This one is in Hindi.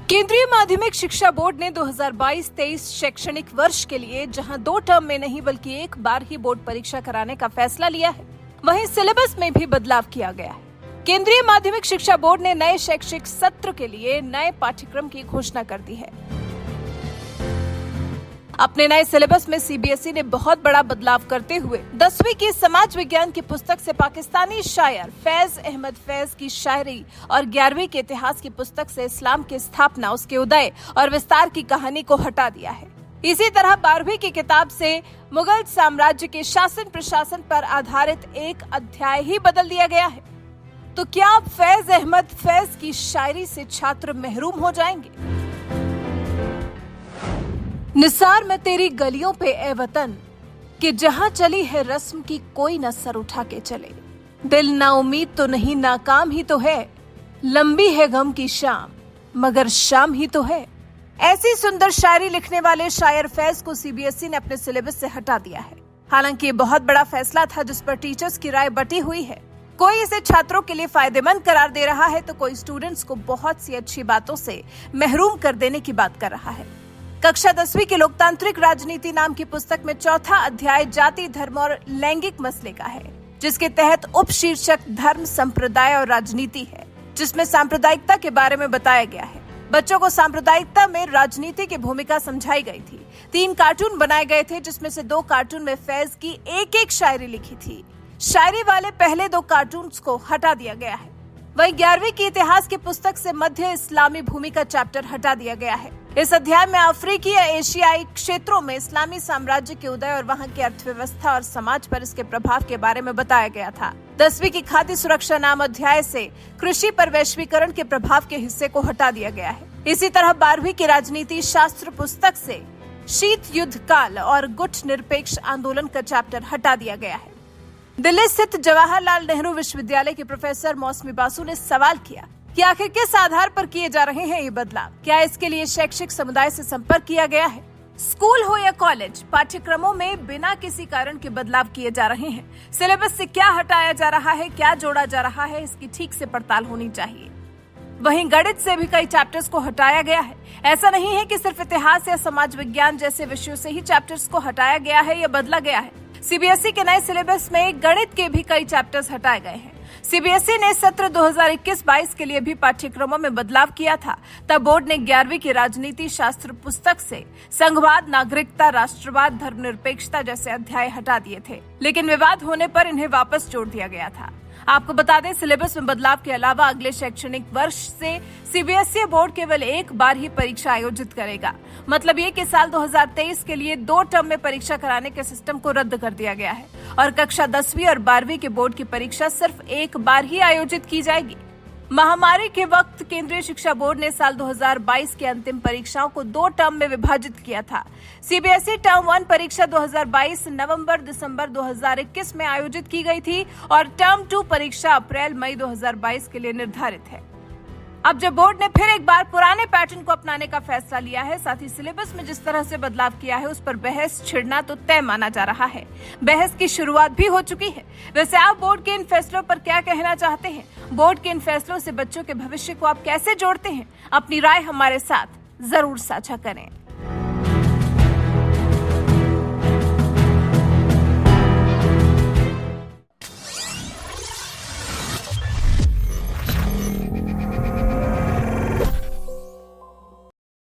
केंद्रीय माध्यमिक शिक्षा बोर्ड ने 2022-23 शैक्षणिक वर्ष के लिए जहां 2 टर्म में नहीं बल्कि एक बार ही बोर्ड परीक्षा कराने का फैसला लिया है, वहीं सिलेबस में भी बदलाव किया गया है। केंद्रीय माध्यमिक शिक्षा बोर्ड ने नए शैक्षिक सत्र के लिए नए पाठ्यक्रम की घोषणा कर दी है। अपने नए सिलेबस में सीबीएसई ने बहुत बड़ा बदलाव करते हुए 10वीं की समाज विज्ञान की पुस्तक से पाकिस्तानी शायर फैज अहमद फैज की शायरी और 11वीं के इतिहास की पुस्तक से इस्लाम की स्थापना, उसके उदय और विस्तार की कहानी को हटा दिया है। इसी तरह 12वीं की किताब से मुगल साम्राज्य के शासन प्रशासन पर आधारित एक अध्याय ही बदल दिया गया है। तो क्या अब फैज अहमद फैज की शायरी से छात्र महरूम हो जाएंगे? निसार में तेरी गलियों पे ए वतन कि जहां चली है रस्म की कोई न सर उठा के चले। दिल ना उम्मीद तो नहीं नाकाम ही तो है, लंबी है गम की शाम मगर शाम ही तो है। ऐसी सुंदर शायरी लिखने वाले शायर फैज को सीबीएसई ने अपने सिलेबस से हटा दिया है। हालांकि ये बहुत बड़ा फैसला था जिस पर टीचर्स की राय बटी हुई है। कोई इसे छात्रों के लिए फायदेमंद करार दे रहा है तो कोई स्टूडेंट्स को बहुत सी अच्छी बातों से महरूम कर देने की बात कर रहा है। कक्षा 10वीं की लोकतांत्रिक राजनीति नाम की पुस्तक में चौथा अध्याय जाति, धर्म और लैंगिक मसले का है, जिसके तहत उप शीर्षक धर्म, संप्रदाय और राजनीति है, जिसमें सांप्रदायिकता के बारे में बताया गया है। बच्चों को सांप्रदायिकता में राजनीति की भूमिका समझाई गई थी। 3 कार्टून बनाए गए थे, जिसमें से 2 कार्टून में फैज की एक शायरी लिखी थी। शायरी वाले पहले 2 कार्टून को हटा दिया गया है। वहीं 11वीं की इतिहास की पुस्तक से मध्य इस्लामी भूमि का चैप्टर हटा दिया गया है। इस अध्याय में अफ्रीकी या एशियाई क्षेत्रों में इस्लामी साम्राज्य के उदय और वहां की अर्थव्यवस्था और समाज पर इसके प्रभाव के बारे में बताया गया था। 10वीं की खाद्य सुरक्षा नाम अध्याय से कृषि पर वैश्वीकरण के प्रभाव के हिस्से को हटा दिया गया है। इसी तरह 12वीं की राजनीति शास्त्र पुस्तक से शीत युद्ध काल और गुट निरपेक्ष आंदोलन का चैप्टर हटा दिया गया है। दिल्ली स्थित जवाहरलाल नेहरू विश्वविद्यालय के प्रोफेसर मौसमी बासु ने सवाल किया कि आखिर किस आधार पर किए जा रहे हैं ये बदलाव? क्या इसके लिए शैक्षिक समुदाय से संपर्क किया गया है? स्कूल हो या कॉलेज, पाठ्यक्रमों में बिना किसी कारण के बदलाव किए जा रहे हैं। सिलेबस से क्या हटाया जा रहा है, क्या जोड़ा जा रहा है, इसकी ठीक से पड़ताल होनी चाहिए। वहीं गणित से भी कई चैप्टर्स को हटाया गया है। ऐसा नहीं है कि सिर्फ इतिहास या समाज विज्ञान जैसे विषयों से ही चैप्टर्स को हटाया गया है या बदला गया है। सीबीएसई के नए सिलेबस में गणित के भी कई चैप्टर्स हटाए गए हैं। सीबीएसई ने सत्र 2021-22 के लिए भी पाठ्यक्रमों में बदलाव किया था। तब बोर्ड ने 11वीं की राजनीति शास्त्र पुस्तक से संघवाद, नागरिकता, राष्ट्रवाद, धर्मनिरपेक्षता जैसे अध्याय हटा दिए थे, लेकिन विवाद होने पर इन्हें वापस जोड़ दिया गया था। आपको बता दें, सिलेबस में बदलाव के अलावा अगले शैक्षणिक वर्ष से सीबीएसई बोर्ड केवल एक बार ही परीक्षा आयोजित करेगा। मतलब ये कि साल 2023 के लिए 2 टर्म में परीक्षा कराने के सिस्टम को रद्द कर दिया गया है और कक्षा 10वीं और 12वीं के बोर्ड की परीक्षा सिर्फ एक बार ही आयोजित की जाएगी। महामारी के वक्त केंद्रीय शिक्षा बोर्ड ने साल 2022 की अंतिम परीक्षाओं को 2 टर्म में विभाजित किया था। सीबीएसई टर्म 1 परीक्षा 2022 नवंबर-दिसंबर 2021 में आयोजित की गई थी और टर्म 2 परीक्षा अप्रैल-मई 2022 के लिए निर्धारित है। अब जब बोर्ड ने फिर एक बार पुराने पैटर्न को अपनाने का फैसला लिया है, साथ ही सिलेबस में जिस तरह से बदलाव किया है, उस पर बहस छिड़ना तो तय माना जा रहा है। बहस की शुरुआत भी हो चुकी है। वैसे आप बोर्ड के इन फैसलों पर क्या कहना चाहते हैं? बोर्ड के इन फैसलों से बच्चों के भविष्य को आप कैसे जोड़ते हैं? अपनी राय हमारे साथ जरूर साझा करें।